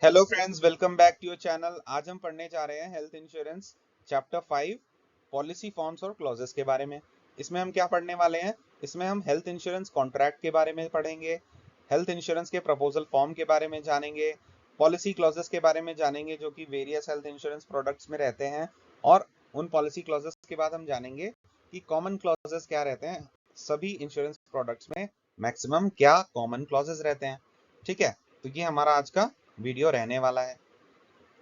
Hello friends, welcome back to your channel. आज हम पढ़ने जा रहे हैं health insurance chapter 5 policy forms और क्लॉजेस के बारे में। इसमें हम क्या पढ़ने वाले हैं? इसमें हम हेल्थ इंश्योरेंस कॉन्ट्रैक्ट के बारे में पढ़ेंगे, हेल्थ इंश्योरेंस के प्रपोजल फॉर्म के बारे में जानेंगे, पॉलिसी क्लॉजेस के बारे में जानेंगे जो कि वेरियस हेल्थ इंश्योरेंस प्रोडक्ट्स में रहते हैं, और उन पॉलिसी क्लॉजेस के बाद हम जानेंगे कि कॉमन क्लॉजेस क्या रहते हैं। सभी इंश्योरेंस प्रोडक्ट्स में मैक्सिमम क्या कॉमन क्लॉजेस रहते हैं। ठीक है, तो ये हमारा आज का वीडियो रहने वाला है।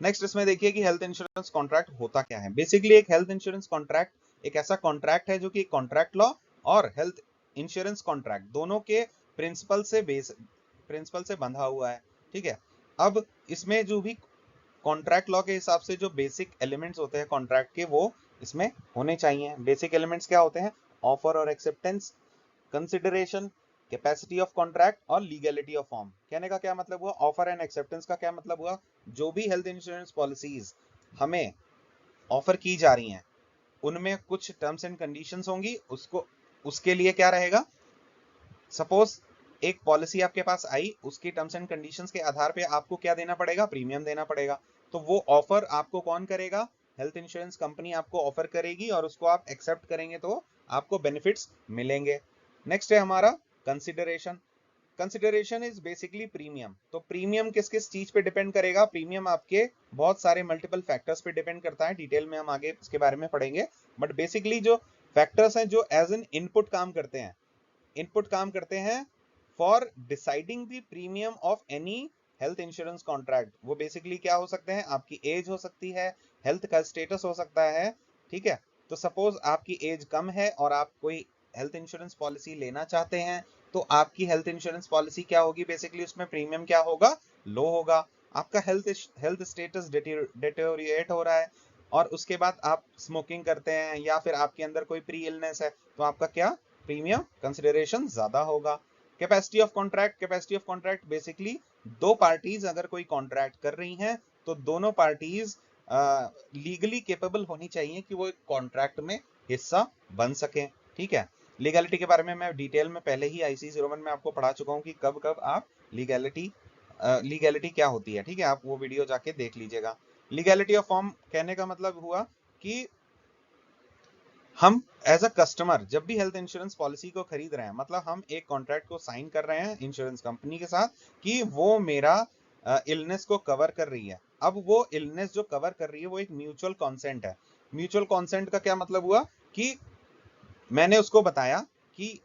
नेक्स्ट इसमें देखिए कि हेल्थ इंश्योरेंस कॉन्ट्रैक्ट होता क्या है। बेसिकली एक हेल्थ इंश्योरेंस कॉन्ट्रैक्ट एक ऐसा कॉन्ट्रैक्ट है जो कि कॉन्ट्रैक्ट लॉ और हेल्थ इंश्योरेंस कॉन्ट्रैक्ट दोनों के प्रिंसिपल से बंधा हुआ है। ठीक है, अब इसमें जो भी कॉन्ट्रैक्ट लॉ के हिसाब से जो बेसिक एलिमेंट्स होते हैं कॉन्ट्रैक्ट के, वो इसमें होने चाहिए। बेसिक एलिमेंट्स क्या होते हैं? ऑफर और acceptance, consideration, capacity of contract और लीगैलिटी ऑफ फॉर्म। कहने का क्या मतलब हुआ? ऑफर एंड एक्सेप्टेंस का क्या मतलब हुआ? जो भी हेल्थ इंश्योरेंस पॉलिसीज हमें ऑफर की जा रही हैं उनमें कुछ टर्म्स एंड कंडीशंस होंगी, उसको उसके लिए क्या रहेगा? सपोज एक पॉलिसी आपके पास आई, उसकी टर्म्स एंड कंडीशंस के आधार पे आपको क्या देना पड़ेगा? प्रीमियम देना पड़ेगा। तो वो ऑफर आपको कौन करेगा? हेल्थ इंश्योरेंस कंपनी आपको ऑफर करेगी और उसको आप एक्सेप्ट करेंगे तो आपको बेनिफिट्स मिलेंगे। नेक्स्ट है हमारा consideration. Consideration is basically premium. तो प्रीमियम किस किस चीज पे डिपेंड करेगा? प्रीमियम आपके बहुत सारे मल्टीपल फैक्टर्स पे डिपेंड करता है। डिटेल में हम आगे इसके बारे में पढ़ेंगे, बट बेसिकली जो फैक्टर्स हैं जो एज एन इनपुट काम करते हैं for deciding the premium of any health insurance contract. वो बेसिकली क्या हो सकते हैं? आपकी एज हो सकती है, हेल्थ का स्टेटस हो सकता है। ठीक है, तो सपोज आपकी एज कम है और आप कोई हेल्थ इंश्योरेंस पॉलिसी लेना चाहते हैं, तो आपकी हेल्थ इंश्योरेंस पॉलिसी क्या होगी? बेसिकली उसमें प्रीमियम क्या होगा? लो होगा। आपका हेल्थ स्टेटस डिटेरियोरेट हो रहा है और उसके बाद आप स्मोकिंग करते हैं या फिर आपके अंदर कोई प्री इलनेस है, तो आपका क्या प्रीमियम कंसिडरेशन ज्यादा होगा। कैपेसिटी ऑफ कॉन्ट्रैक्ट बेसिकली दो पार्टीज अगर कोई कॉन्ट्रैक्ट कर रही हैं तो दोनों पार्टीज लीगली केपेबल होनी चाहिए कि वो एक कॉन्ट्रैक्ट में हिस्सा बन सकें। ठीक है, लीगैलिटी के बारे में मैं डिटेल में पहले ही IC 01 में आपको पढ़ा चुका हूं कि कब कब आप लीगैलिटी क्या होती है। ठीक है, आप वो वीडियो जाके देख लीजिएगा। लीगैलिटी ऑफ फॉर्म कहने का मतलब हुआ कि हम एज अ कस्टमर जब भी हेल्थ इंश्योरेंस पॉलिसी को खरीद रहे हैं, मतलब हम एक कॉन्ट्रैक्ट को साइन कर रहे हैं इंश्योरेंस कंपनी के साथ कि वो मेरा इलनेस को कवर कर रही है। अब वो इलनेस जो कवर कर रही है वो एक म्यूचुअल कॉन्सेंट है। म्यूचुअल कॉन्सेंट का क्या मतलब हुआ कि मैंने उसको बताया कि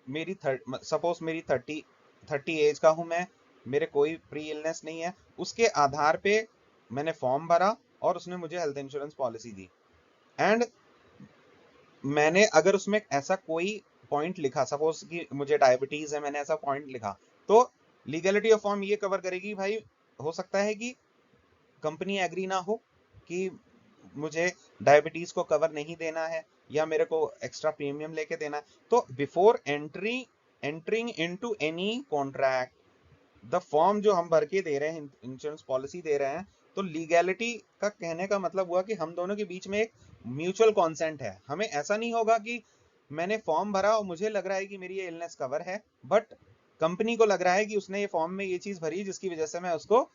मेरी सपोज मेरी 30 एज का हूं मैं, मेरे कोई प्री इलनेस नहीं है, उसके आधार पे मैंने फॉर्म भरा और उसने मुझे health insurance policy the. And मैंने अगर उसमें ऐसा कोई पॉइंट लिखा, सपोज कि मुझे डायबिटीज है, मैंने ऐसा पॉइंट लिखा, तो लीगैलिटी ऑफ फॉर्म ये कवर करेगी भाई। हो सकता है कि कंपनी एग्री ना हो कि मुझे डायबिटीज को कवर नहीं देना है या मेरे को एक्स्ट्रा प्रीमियम लेके देना है। तो before entering into any contract, the form जो हम भर के दे रहे हैं, इंश्योरेंस पॉलिसी दे रहे हैं, तो लीगैलिटी का कहने का मतलब हुआ कि हम दोनों के बीच में एक म्यूचुअल कॉन्सेंट है। हमें ऐसा नहीं होगा कि मैंने फॉर्म भरा और मुझे लग रहा है कि मेरी ये इलनेस कवर है, बट कंपनी को लग रहा है कि उसने ये फॉर्म में ये चीज भरी जिसकी वजह से मैं उसको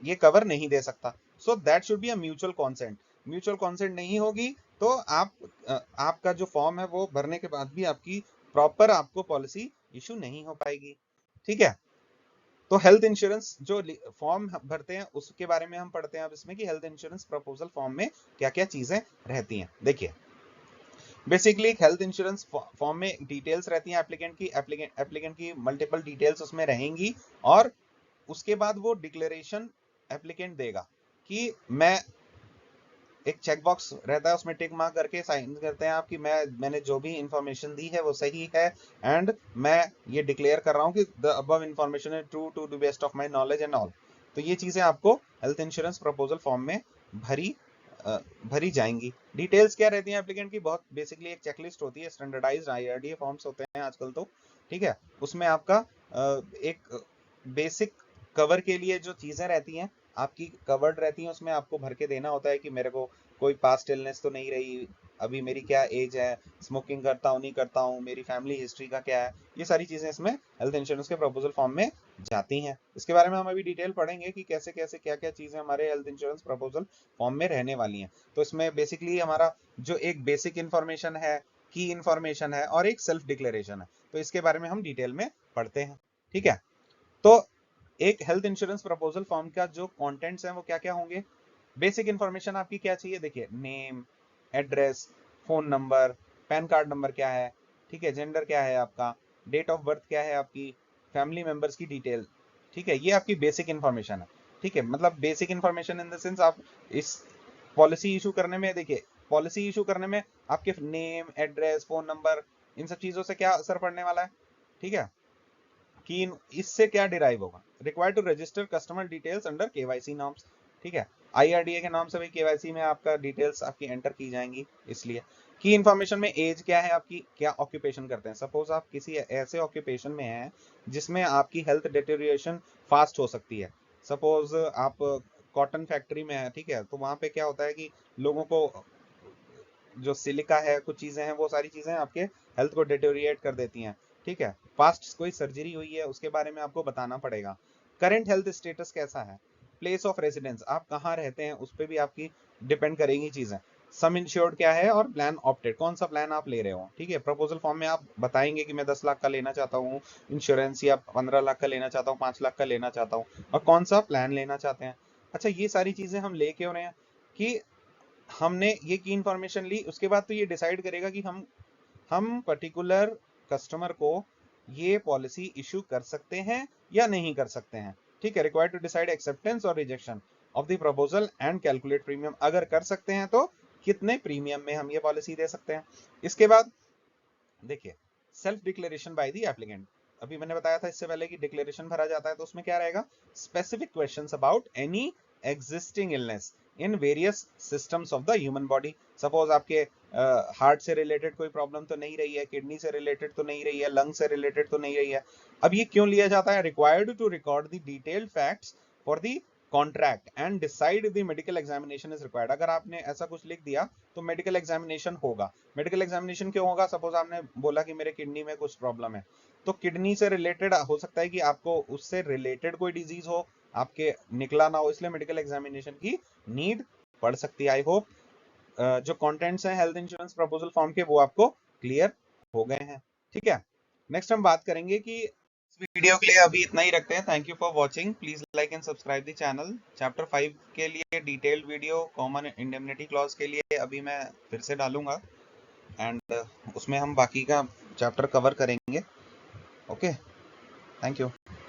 ये कवर नहीं दे सकता। So that should be a mutual consent. Mutual consent नहीं होगी तो आपका जो फॉर्म है वो भरने के बाद भी आपकी प्रॉपर आपको पॉलिसी इशू नहीं हो पाएगी। ठीक है, तो हेल्थ इंश्योरेंस जो फॉर्म भरते हैं उसके बारे में हम पढ़ते हैं अब इसमें कि हेल्थ इंश्योरेंस प्रपोजल फॉर्म में क्या क्या चीजें रहती हैं। देखिए, बेसिकली एक हेल्थ इंश्योरेंस फॉर्म में डिटेल्स रहती हैं एप्लीकेंट की मल्टीपल डिटेल्स उसमें रहेंगी, और उसके बाद वो डिक्लेरेशन एप्लीकेंट देगा कि मैं, एक चेक बॉक्स रहता है उसमें टिक मार्क करके साइन करते हैं आप कि मैंने जो भी इंफॉर्मेशन दी है वो सही है, एंड मैं ये डिक्लेयर कर रहा हूँ कि the above information is true to the best of my knowledge and all. तो ये चीजें आपको हेल्थ इंश्योरेंस प्रपोजल फॉर्म में भरी भरी जाएंगी। डिटेल्स क्या रहती हैं एप्लीकेंट की? बहुत बेसिकली एक चेकलिस्ट होती है, स्टैंडर्डाइज्ड IRDA फॉर्म्स होते हैं आजकल तो। ठीक है, उसमें आपका एक बेसिक कवर के लिए जो चीजें रहती हैं आपकी कवर्ड रहती हैं, उसमें आपको भर के देना होता है कि मेरे को कोई पास्ट इलनेस तो नहीं रही, अभी मेरी क्या एज है, स्मोकिंग करता हूँ नहीं करता हूँ, मेरी फैमिली हिस्ट्री का क्या है, ये सारी चीजें इसमें हेल्थ इंश्योरेंस के प्रपोजल फॉर्म में जाती हैं। इसके बारे में हम अभी डिटेल पढ़ेंगे कि कैसे कैसे क्या क्या चीजें हमारे हेल्थ इंश्योरेंस प्रपोजल फॉर्म में रहने वाली हैं। तो इसमें बेसिकली हमारा जो एक बेसिक इंफॉर्मेशन है, की इंफॉर्मेशन है और एक सेल्फ डिक्लेरेशन है, तो इसके बारे में हम डिटेल में पढ़ते हैं। ठीक है, तो एक हेल्थ इंश्योरेंस प्रपोजल फॉर्म का जो कंटेंट्स हैं वो क्या क्या होंगे। बेसिक इंफॉर्मेशन आपकी क्या चाहिए, देखिए name, address, phone number, pan card number क्या है, ठीक है, जेंडर क्या है आपका, डेट ऑफ बर्थ क्या है आपकी, फैमिली मेंबर्स की डिटेल, ठीक है, ये आपकी बेसिक इंफॉर्मेशन है। ठीक है, मतलब basic information in the sense आप इस पॉलिसी इशू करने में, देखिए पॉलिसी इशू करने में आपके नेम, एड्रेस, फोन नंबर, इन सब चीजों से क्या असर पड़ने वाला है। ठीक है, कि इससे क्या डिराइव होगा, required to register customer details under KYC norms. ठीक है, आईआरडीए के नाम से भाई केवाईसी में आपका डिटेल्स आपकी एंटर की जाएंगी। इसलिए की इंफॉर्मेशन में एज क्या है आपकी, क्या ऑक्यूपेशन करते हैं, सपोज आप किसी ऐसे ऑक्यूपेशन में हैं जिसमें आपकी हेल्थ डिटेरियोरेशन फास्ट हो सकती है। सपोज आप कॉटन फैक्ट्री में है, ठीक है, तो वहां पे क्या होता है कि लोगों को जो सिलिका है, कुछ चीजें हैं, वो सारी चीजें आपके हेल्थ को डिटेरियोरेट कर देती हैं। ठीक है, पास्ट कोई सर्जरी हुई है उसके बारे में आपको बताना पड़ेगा। करंट हेल्थ स्टेटस कैसा है, प्लेस ऑफ रेजिडेंस, आप कहाँ रहते हैं उस पर भी आपकी डिपेंड करेंगी चीजें। सम इंश्योर्ड क्या है और प्लान ऑप्टेड, कौन सा प्लान आप ले रहे हो। ठीक है, प्रपोजल फॉर्म में आप बताएंगे कि मैं 10 लाख का लेना चाहता हूँ इंश्योरेंस, या 15 लाख का लेना चाहता हूँ, 5 लाख का लेना चाहता हूँ, और कौन सा प्लान लेना चाहते हैं। अच्छा, ये सारी चीजें हम लेके हो रहे हैं कि हमने ये की इंफॉर्मेशन ली, उसके बाद तो ये डिसाइड करेगा कि हम पर्टिकुलर कस्टमर को ये पॉलिसी इशू कर सकते हैं या नहीं कर सकते हैं। ठीक है, रिक्वायर्ड टू डिसाइड एक्सेप्टेंस और rejection of the proposal and calculate premium, अगर कर सकते हैं तो कितने प्रीमियम में हम ये पॉलिसी दे सकते हैं। इसके बाद देखिए self declaration by the applicant, अभी मैंने बताया था इससे पहले कि डिक्लेरेशन भरा जाता है तो उसमें क्या रहेगा, specific questions about any existing illness in various systems of the human body. Suppose आपके हार्ट से रिलेटेड कोई प्रॉब्लम तो नहीं रही है, किडनी से रिलेटेड तो नहीं रही है, लंग से रिलेटेड तो नहीं रही है। अब ये क्यों लिया जाता है, required to record the detailed facts for the contract and decide the medical examination is required. अगर आपने ऐसा कुछ लिख दिया तो मेडिकल एग्जामिनेशन होगा। मेडिकल एग्जामिनेशन क्यों होगा, सपोज आपने बोला कि मेरे किडनी में कुछ प्रॉब्लम है, तो किडनी से रिलेटेड हो सकता है कि आपको उससे रिलेटेड कोई डिजीज हो, आपके निकला ना हो, इसलिए मेडिकल एग्जामिनेशन की नीड पड़ सकती है। आई होप जो कंटेंट्स हैं हेल्थ इंश्योरेंस प्रपोजल फॉर्म के वो आपको क्लियर हो गए हैं। ठीक है, नेक्स्ट हम बात करेंगे कि इस वीडियो के लिए अभी इतना ही रखते हैं। Thank you for watching, please like and subscribe the channel. Chapter 5 के लिए detailed video common indemnity clause के लिए अभी मैं फिर से डालूंगा, एंड उसमें हम बाकी का चैप्टर कवर करेंगे। Okay, thank you.